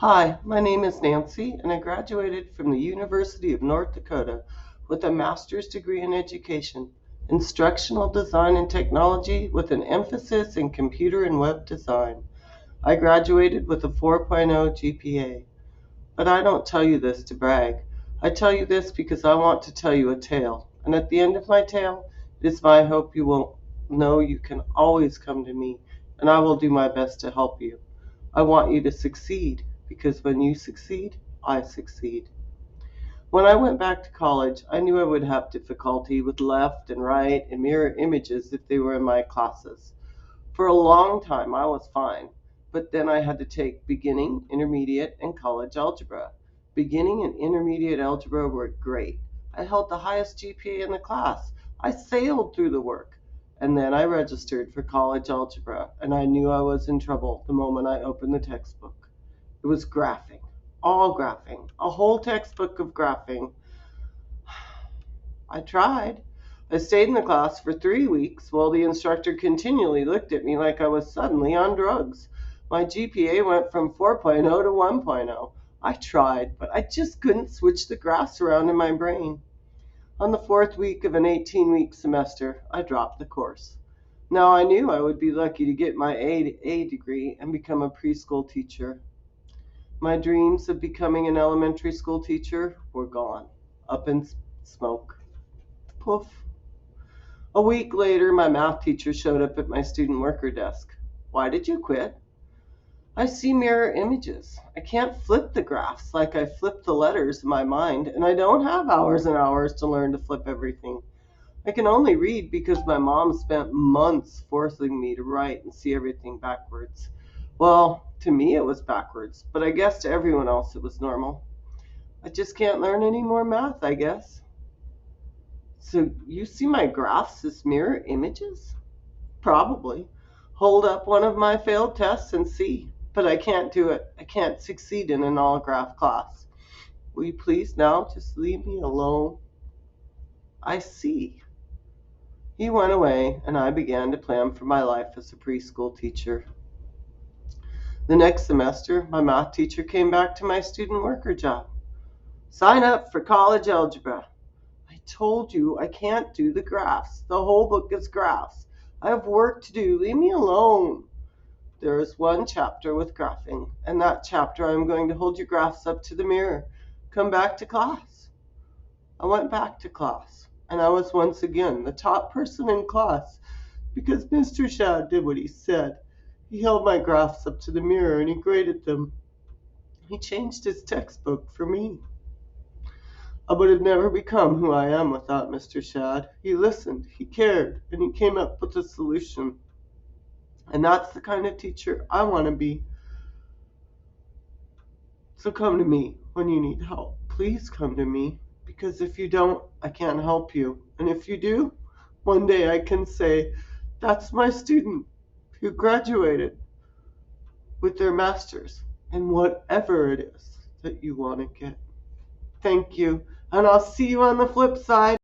Hi, my name is Nancy, and I graduated from the University of North Dakota with a master's degree in education, instructional design and technology with an emphasis in computer and web design. I graduated with a 4.0 GPA. But I don't tell you this to brag. I tell you this because I want to tell you a tale. And at the end of my tale, it is my hope you will know you can always come to me, and I will do my best to help you. I want you to succeed because when you succeed, I succeed. When I went back to college, I knew I would have difficulty with left and right and mirror images if they were in my classes. For a long time, I was fine, but then I had to take beginning, intermediate, and college algebra. Beginning and intermediate algebra were great. I held the highest GPA in the class. I sailed through the work. And then I registered for college algebra, and I knew I was in trouble the moment I opened the textbook. It was graphing, all graphing, a whole textbook of graphing. I tried. I stayed in the class for 3 weeks while the instructor continually looked at me like I was suddenly on drugs. My GPA went from 4.0 to 1.0. I tried, but I just couldn't switch the graphs around in my brain. On the fourth week of an 18-week semester, I dropped the course. Now I knew I would be lucky to get my A degree and become a preschool teacher. My dreams of becoming an elementary school teacher were gone, up in smoke. Poof. A week later, my math teacher showed up at my student worker desk. Why did you quit? I see mirror images. I can't flip the graphs like I flip the letters in my mind, and I don't have hours and hours to learn to flip everything. I can only read because my mom spent months forcing me to write and see everything backwards. Well, to me it was backwards, but I guess to everyone else it was normal. I just can't learn any more math, I guess. So you see my graphs as mirror images? Probably. Hold up one of my failed tests and see. But I can't do it. I can't succeed in an all graph class. Will you please now just leave me alone? I see. He went away, and I began to plan for my life as a preschool teacher. The next semester, my math teacher came back to my student worker job. Sign up for college algebra. I told you I can't do the graphs. The whole book is graphs. I have work to do. Leave me alone. There is one chapter with graphing, and that chapter I am going to hold your graphs up to the mirror. Come back to class. I went back to class, and I was once again the top person in class because Mr. Shad did what he said. He held my graphs up to the mirror and he graded them. He changed his textbook for me. I would have never become who I am without Mr. Shad. He listened, he cared, and he came up with a solution. And that's the kind of teacher I want to be. So come to me when you need help. Please come to me, because if you don't, I can't help you. And if you do, one day I can say, that's my student who graduated with their master's in whatever it is that you want to get. Thank you, and I'll see you on the flip side.